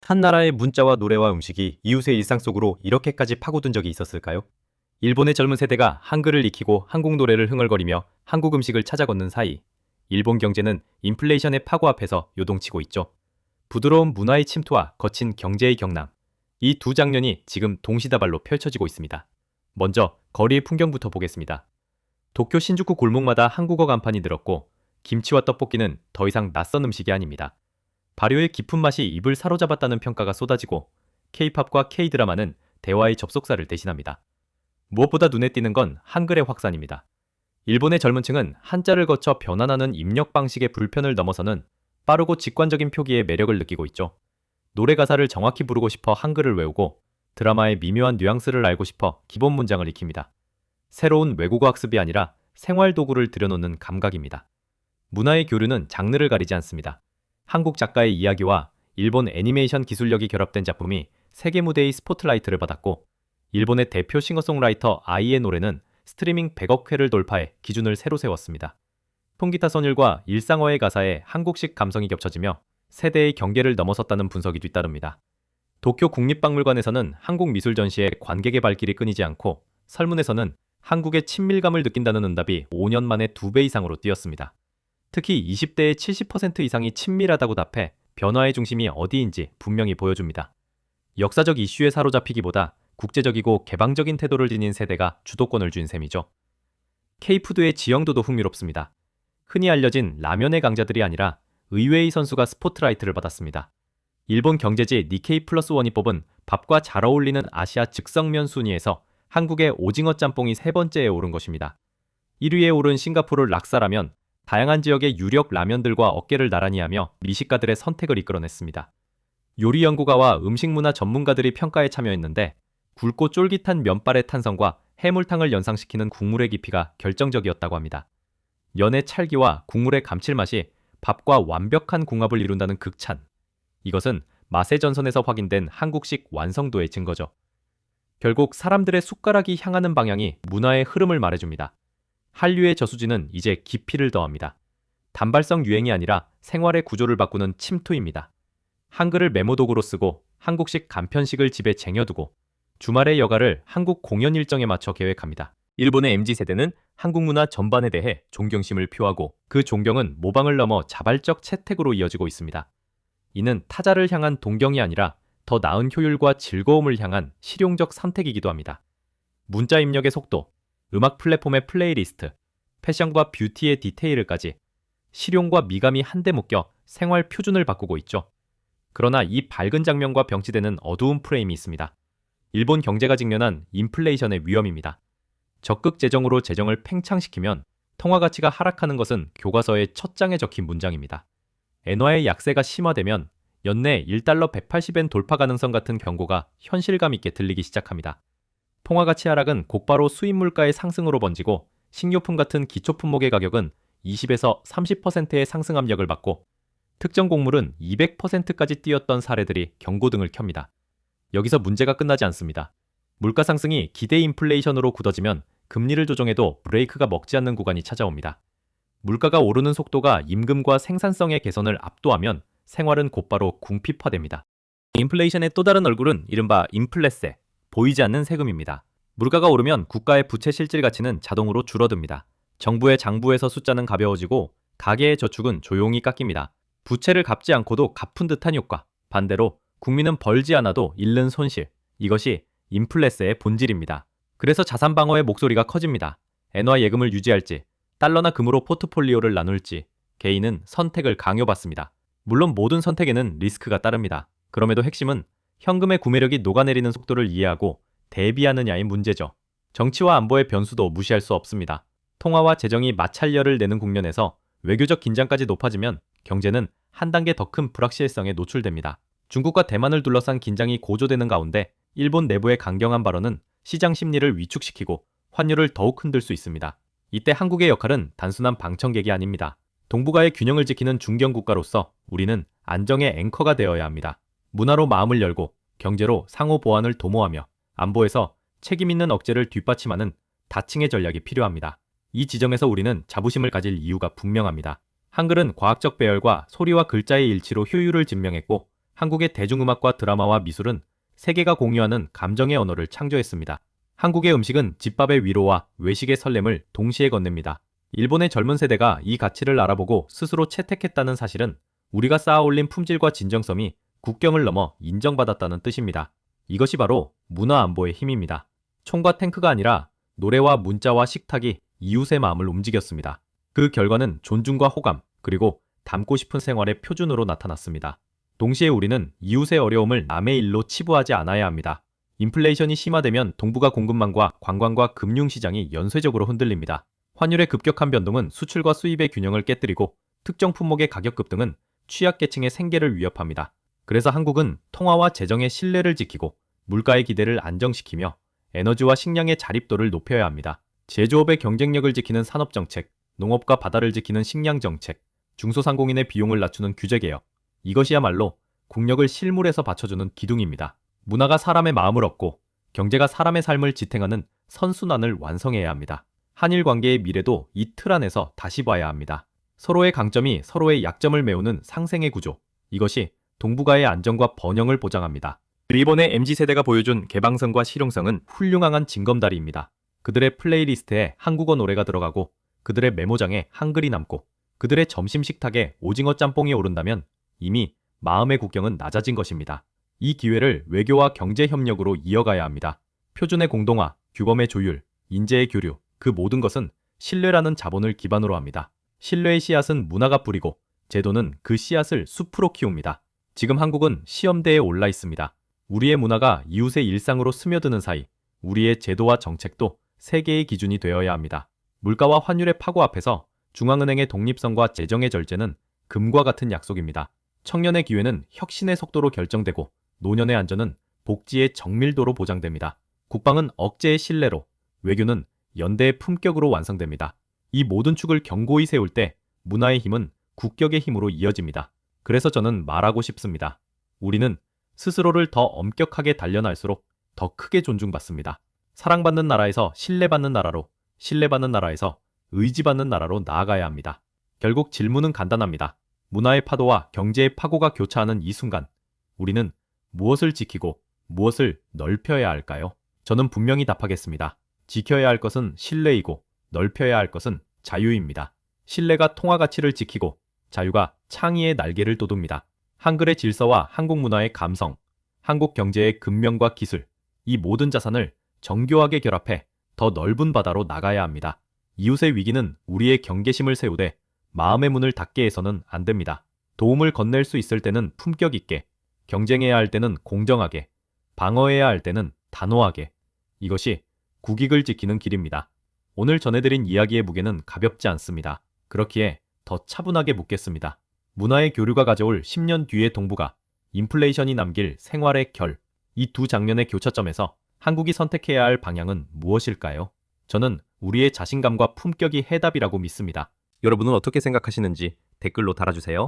한 나라의 문자와 노래와 음식이 이웃의 일상 속으로 이렇게까지 파고든 적이 있었을까요? 일본의 젊은 세대가 한글을 익히고 한국 노래를 흥얼거리며 한국 음식을 찾아 걷는 사이, 일본 경제는 인플레이션의 파고 앞에서 요동치고 있죠. 부드러운 문화의 침투와 거친 경제의 경랑, 이 두 장면이 지금 동시다발로 펼쳐지고 있습니다. 먼저 거리의 풍경부터 보겠습니다. 도쿄 신주쿠 골목마다 한국어 간판이 늘었고, 김치와 떡볶이는 더 이상 낯선 음식이 아닙니다. 발효의 깊은 맛이 입을 사로잡았다는 평가가 쏟아지고, K-팝과 K-드라마는 대화의 접속사를 대신합니다. 무엇보다 눈에 띄는 건 한글의 확산입니다. 일본의 젊은 층은 한자를 거쳐 변환하는 입력 방식의 불편을 넘어서는 빠르고 직관적인 표기의 매력을 느끼고 있죠. 노래 가사를 정확히 부르고 싶어 한글을 외우고, 드라마의 미묘한 뉘앙스를 알고 싶어 기본 문장을 익힙니다. 새로운 외국어 학습이 아니라 생활 도구를 들여놓는 감각입니다. 문화의 교류는 장르를 가리지 않습니다. 한국 작가의 이야기와 일본 애니메이션 기술력이 결합된 작품이 세계 무대의 스포트라이트를 받았고, 일본의 대표 싱어송라이터 아이의 노래는 스트리밍 100억 회를 돌파해 기준을 새로 세웠습니다. 통기타 선율과 일상어의 가사에 한국식 감성이 겹쳐지며 세대의 경계를 넘어섰다는 분석이 뒤따릅니다. 도쿄 국립박물관에서는 한국 미술 전시에 관객의 발길이 끊이지 않고, 설문에서는 한국의 친밀감을 느낀다는 응답이 5년 만에 2배 이상으로 뛰었습니다. 특히 20대의 70% 이상이 친밀하다고 답해 변화의 중심이 어디인지 분명히 보여줍니다. 역사적 이슈에 사로잡히기보다 국제적이고 개방적인 태도를 지닌 세대가 주도권을 쥔 셈이죠. K푸드의 지형도도 흥미롭습니다. 흔히 알려진 라면의 강자들이 아니라 의외의 선수가 스포트라이트를 받았습니다. 일본 경제지 니케이 플러스 원이 뽑은 밥과 잘 어울리는 아시아 즉석면 순위에서 한국의 오징어 짬뽕이 세 번째에 오른 것입니다. 1위에 오른 싱가포르 락사라면, 다양한 지역의 유력 라면들과 어깨를 나란히 하며 미식가들의 선택을 이끌어냈습니다. 요리 연구가와 음식문화 전문가들이 평가에 참여했는데, 굵고 쫄깃한 면발의 탄성과 해물탕을 연상시키는 국물의 깊이가 결정적이었다고 합니다. 연의 찰기와 국물의 감칠맛이 밥과 완벽한 궁합을 이룬다는 극찬. 이것은 맛의 전선에서 확인된 한국식 완성도의 증거죠. 결국 사람들의 숟가락이 향하는 방향이 문화의 흐름을 말해줍니다. 한류의 저수지는 이제 깊이를 더합니다. 단발성 유행이 아니라 생활의 구조를 바꾸는 침투입니다. 한글을 메모도구로 쓰고 한국식 간편식을 집에 쟁여두고 주말의 여가를 한국 공연 일정에 맞춰 계획합니다. 일본의 MZ세대는 한국 문화 전반에 대해 존경심을 표하고, 그 존경은 모방을 넘어 자발적 채택으로 이어지고 있습니다. 이는 타자를 향한 동경이 아니라 더 나은 효율과 즐거움을 향한 실용적 선택이기도 합니다. 문자 입력의 속도, 음악 플랫폼의 플레이리스트, 패션과 뷰티의 디테일까지 실용과 미감이 한데 묶여 생활 표준을 바꾸고 있죠. 그러나 이 밝은 장면과 병치되는 어두운 프레임이 있습니다. 일본 경제가 직면한 인플레이션의 위험입니다. 적극 재정으로 재정을 팽창시키면 통화 가치가 하락하는 것은 교과서의 첫 장에 적힌 문장입니다. 엔화의 약세가 심화되면 연내 1달러 180엔 돌파 가능성 같은 경고가 현실감 있게 들리기 시작합니다. 통화 가치 하락은 곧바로 수입 물가의 상승으로 번지고, 식료품 같은 기초 품목의 가격은 20에서 30%의 상승 압력을 받고, 특정 곡물은 200%까지 뛰었던 사례들이 경고등을 켭니다. 여기서 문제가 끝나지 않습니다. 물가 상승이 기대 인플레이션으로 굳어지면 금리를 조정해도 브레이크가 먹지 않는 구간이 찾아옵니다. 물가가 오르는 속도가 임금과 생산성의 개선을 압도하면 생활은 곧바로 궁핍화됩니다. 인플레이션의 또 다른 얼굴은 이른바 인플레세, 보이지 않는 세금입니다. 물가가 오르면 국가의 부채 실질 가치는 자동으로 줄어듭니다. 정부의 장부에서 숫자는 가벼워지고 가계의 저축은 조용히 깎입니다. 부채를 갚지 않고도 갚은 듯한 효과. 반대로 국민은 벌지 않아도 잃는 손실. 이것이 인플레세의 본질입니다. 그래서 자산 방어의 목소리가 커집니다. 엔화 예금을 유지할지, 달러나 금으로 포트폴리오를 나눌지, 개인은 선택을 강요받습니다. 물론 모든 선택에는 리스크가 따릅니다. 그럼에도 핵심은 현금의 구매력이 녹아내리는 속도를 이해하고 대비하느냐의 문제죠. 정치와 안보의 변수도 무시할 수 없습니다. 통화와 재정이 마찰열을 내는 국면에서 외교적 긴장까지 높아지면 경제는 한 단계 더 큰 불확실성에 노출됩니다. 중국과 대만을 둘러싼 긴장이 고조되는 가운데 일본 내부의 강경한 발언은 시장 심리를 위축시키고 환율을 더욱 흔들 수 있습니다. 이때 한국의 역할은 단순한 방청객이 아닙니다. 동북아의 균형을 지키는 중견국가로서 우리는 안정의 앵커가 되어야 합니다. 문화로 마음을 열고 경제로 상호 보완을 도모하며 안보에서 책임 있는 억제를 뒷받침하는 다층의 전략이 필요합니다. 이 지점에서 우리는 자부심을 가질 이유가 분명합니다. 한글은 과학적 배열과 소리와 글자의 일치로 효율을 증명했고, 한국의 대중음악과 드라마와 미술은 세계가 공유하는 감정의 언어를 창조했습니다. 한국의 음식은 집밥의 위로와 외식의 설렘을 동시에 건넵니다. 일본의 젊은 세대가 이 가치를 알아보고 스스로 채택했다는 사실은 우리가 쌓아올린 품질과 진정성이 국경을 넘어 인정받았다는 뜻입니다. 이것이 바로 문화 안보의 힘입니다. 총과 탱크가 아니라 노래와 문자와 식탁이 이웃의 마음을 움직였습니다. 그 결과는 존중과 호감, 그리고 닮고 싶은 생활의 표준으로 나타났습니다. 동시에 우리는 이웃의 어려움을 남의 일로 치부하지 않아야 합니다. 인플레이션이 심화되면 동북아 공급망과 관광과 금융시장이 연쇄적으로 흔들립니다. 환율의 급격한 변동은 수출과 수입의 균형을 깨뜨리고 특정 품목의 가격 급등은 취약계층의 생계를 위협합니다. 그래서 한국은 통화와 재정의 신뢰를 지키고 물가의 기대를 안정시키며 에너지와 식량의 자립도를 높여야 합니다. 제조업의 경쟁력을 지키는 산업정책, 농업과 바다를 지키는 식량정책, 중소상공인의 비용을 낮추는 규제개혁, 이것이야말로 국력을 실물에서 받쳐주는 기둥입니다. 문화가 사람의 마음을 얻고 경제가 사람의 삶을 지탱하는 선순환을 완성해야 합니다. 한일 관계의 미래도 이 틀 안에서 다시 봐야 합니다. 서로의 강점이 서로의 약점을 메우는 상생의 구조, 이것이 동북아의 안정과 번영을 보장합니다. 일본의 MZ세대가 보여준 개방성과 실용성은 훌륭한 징검다리입니다. 그들의 플레이리스트에 한국어 노래가 들어가고 그들의 메모장에 한글이 남고 그들의 점심 식탁에 오징어 짬뽕이 오른다면 이미 마음의 국경은 낮아진 것입니다. 이 기회를 외교와 경제 협력으로 이어가야 합니다. 표준의 공동화, 규범의 조율, 인재의 교류, 그 모든 것은 신뢰라는 자본을 기반으로 합니다. 신뢰의 씨앗은 문화가 뿌리고 제도는 그 씨앗을 숲으로 키웁니다. 지금 한국은 시험대에 올라 있습니다. 우리의 문화가 이웃의 일상으로 스며드는 사이 우리의 제도와 정책도 세계의 기준이 되어야 합니다. 물가와 환율의 파고 앞에서 중앙은행의 독립성과 재정의 절제는 금과 같은 약속입니다. 청년의 기회는 혁신의 속도로 결정되고 노년의 안전은 복지의 정밀도로 보장됩니다. 국방은 억제의 신뢰로, 외교는 연대의 품격으로 완성됩니다. 이 모든 축을 견고히 세울 때 문화의 힘은 국격의 힘으로 이어집니다. 그래서 저는 말하고 싶습니다. 우리는 스스로를 더 엄격하게 단련할수록 더 크게 존중받습니다. 사랑받는 나라에서 신뢰받는 나라로, 신뢰받는 나라에서 의지받는 나라로 나아가야 합니다. 결국 질문은 간단합니다. 문화의 파도와 경제의 파고가 교차하는 이 순간, 우리는 무엇을 지키고 무엇을 넓혀야 할까요? 저는 분명히 답하겠습니다. 지켜야 할 것은 신뢰이고 넓혀야 할 것은 자유입니다. 신뢰가 통화 가치를 지키고 자유가 창의의 날개를 돋웁니다. 한글의 질서와 한국 문화의 감성, 한국 경제의 근면과 기술, 이 모든 자산을 정교하게 결합해 더 넓은 바다로 나가야 합니다. 이웃의 위기는 우리의 경계심을 세우되 마음의 문을 닫게 해서는 안 됩니다. 도움을 건넬 수 있을 때는 품격 있게, 경쟁해야 할 때는 공정하게, 방어해야 할 때는 단호하게. 이것이 국익을 지키는 길입니다. 오늘 전해드린 이야기의 무게는 가볍지 않습니다. 그렇기에 더 차분하게 묻겠습니다. 문화의 교류가 가져올 10년 뒤의 동북아, 인플레이션이 남길 생활의 결, 이 두 장면의 교차점에서 한국이 선택해야 할 방향은 무엇일까요? 저는 우리의 자신감과 품격이 해답이라고 믿습니다. 여러분은 어떻게 생각하시는지 댓글로 달아주세요.